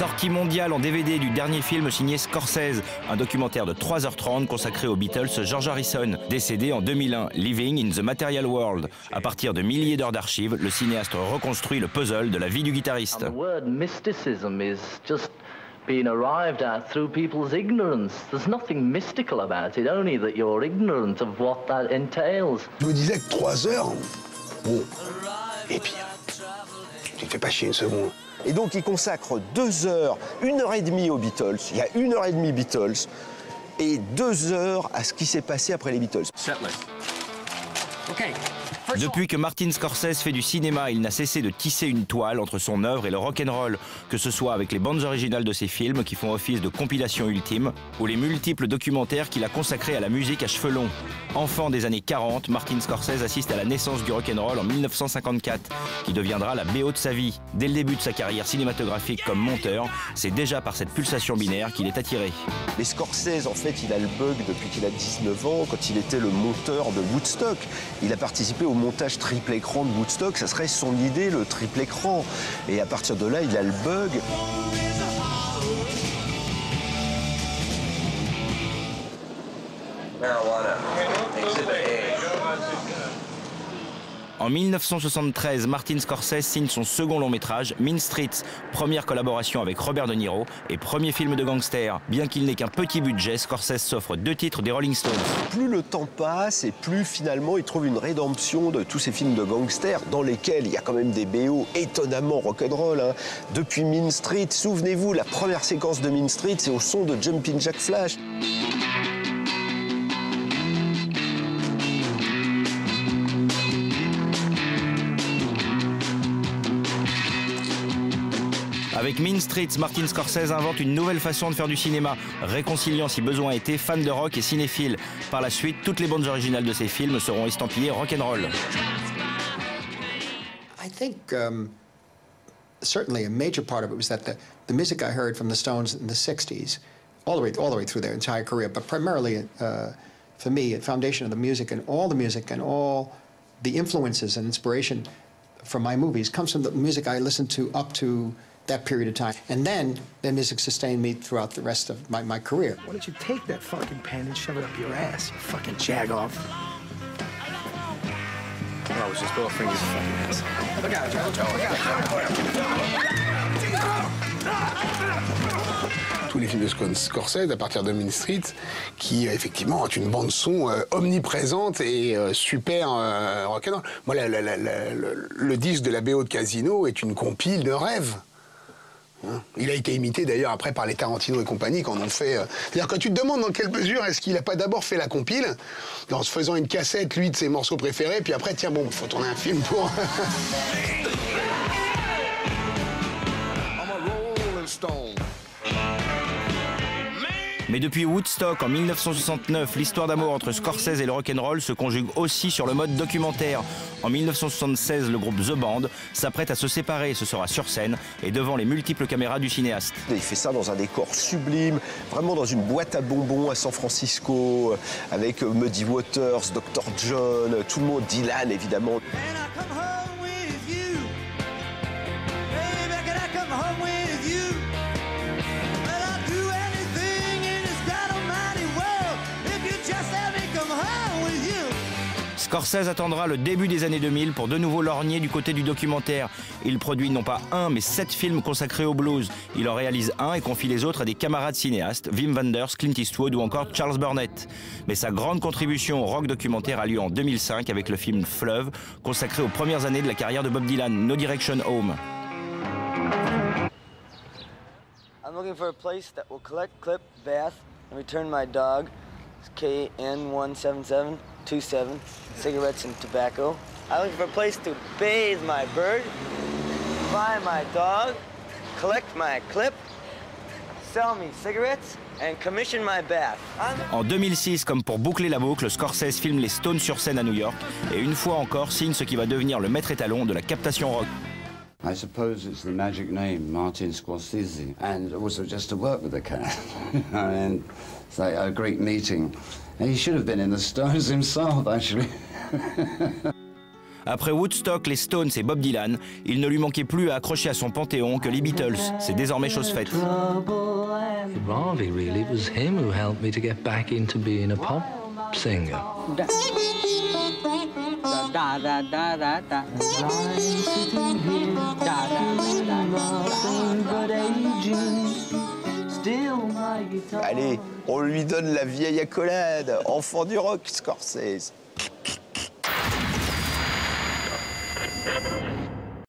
Sortie mondiale en DVD du dernier film signé Scorsese, un documentaire de 3h30 consacré aux Beatles George Harrison, décédé en 2001, Living in the Material World. À partir de milliers d'heures d'archives, le cinéaste reconstruit le puzzle de la vie du guitariste. Being arrived at through people's ignorance. There's nothing mystical about it, only that you're ignorant of what that entails. Je vous disais que 3 heures, bon, et puis, tu te fais pas chier une seconde. Et donc il consacre 2 heures, 1h30 aux Beatles, il y a 1h30 Beatles, et 2 heures à ce qui s'est passé après les Beatles. Okay. Depuis que Martin Scorsese fait du cinéma, il n'a cessé de tisser une toile entre son œuvre et le rock'n'roll, que ce soit avec les bandes originales de ses films qui font office de compilation ultime, ou les multiples documentaires qu'il a consacrés à la musique à cheveux longs. Enfant des années 40, Martin Scorsese assiste à la naissance du rock'n'roll en 1954, qui deviendra la BO de sa vie. Dès le début de sa carrière cinématographique comme monteur, c'est déjà par cette pulsation binaire qu'il est attiré. Mais Scorsese, en fait, il a le bug depuis qu'il a 19 ans, quand il était le monteur de Woodstock. Il a participé au montage triple écran de Woodstock, ça serait son idée, le triple écran. Et à partir de là, il a le bug. En 1973, Martin Scorsese signe son second long métrage, Mean Streets, première collaboration avec Robert De Niro et premier film de gangster. Bien qu'il n'ait qu'un petit budget, Scorsese s'offre 2 titres des Rolling Stones. Plus le temps passe et plus finalement il trouve une rédemption de tous ces films de gangsters dans lesquels il y a quand même des BO étonnamment rock'n'roll. Hein. Depuis Mean Street, souvenez-vous, la première séquence de Mean Street, c'est au son de Jumpin' Jack Flash. Avec Mean Streets, Martin Scorsese invente une nouvelle façon de faire du cinéma, réconciliant si besoin était fans de rock et cinéphiles. Par la suite, toutes les bandes originales de ses films seront estampillées rock'n'roll. I think certainly a major part of it was that the music I heard from the Stones in the 60s, all the way through their entire career, but primarily for me, the foundation of the music and all the influences and inspiration from my movies comes from the music I listened to up to that period of time. And then the music sustained me throughout the rest of my career. Why don't you take that fucking pen and shove it up your ass, you fucking jag-off? Oh, I was just buffering his fucking ass. Look out, Joe. Tous les films de Scorsese, à partir de Mean Street, qui effectivement ont une bande-son omniprésente et super rock'n'roll. Moi, le disque de la BO de Casino est une compile de rêve. Il a été imité d'ailleurs après par les Tarantino et compagnie quand on fait... C'est-à-dire quand tu te demandes dans quelle mesure est-ce qu'il n'a pas d'abord fait la compile, en se faisant une cassette, lui, de ses morceaux préférés, puis après, tiens, bon, faut tourner un film pour... Mais depuis Woodstock en 1969, l'histoire d'amour entre Scorsese et le rock'n'roll se conjugue aussi sur le mode documentaire. En 1976, le groupe The Band s'apprête à se séparer. Ce sera sur scène et devant les multiples caméras du cinéaste. Il fait ça dans un décor sublime, vraiment dans une boîte à bonbons à San Francisco, avec Muddy Waters, Dr. John, tout le monde, Dylan évidemment. Scorsese attendra le début des années 2000 pour de nouveau lorgner du côté du documentaire. Il produit non pas 1 mais 7 films consacrés au blues. Il en réalise 1 et confie les autres à des camarades cinéastes, Wim Wenders, Clint Eastwood ou encore Charles Burnett. Mais sa grande contribution au rock documentaire a lieu en 2005 avec le film Fleuve, consacré aux premières années de la carrière de Bob Dylan, No Direction Home. I'm looking for a place that will collect, clip, bath, and return my dog. It's KN17727, cigarettes and tobacco. I'm looking for a place to bathe my bird, buy my dog, collect my clip, sell me cigarettes, and commission my bath. En 2006, comme pour boucler la boucle, Scorsese filme les Stones sur scène à New York et une fois encore signe ce qui va devenir le maître étalon de la captation rock. I suppose it's the magic name, Martin Scorsese, and also just to work with the cat. And it's like a great meeting. And he should have been in the Stones himself, actually. Après Woodstock, les Stones et Bob Dylan, il ne lui manquait plus à accrocher à son panthéon que les Beatles. C'est désormais chose faite. Ravi really was him who helped me to get back into being a pop singer. Allez, on lui donne la vieille accolade. Enfant du rock, Scorsese.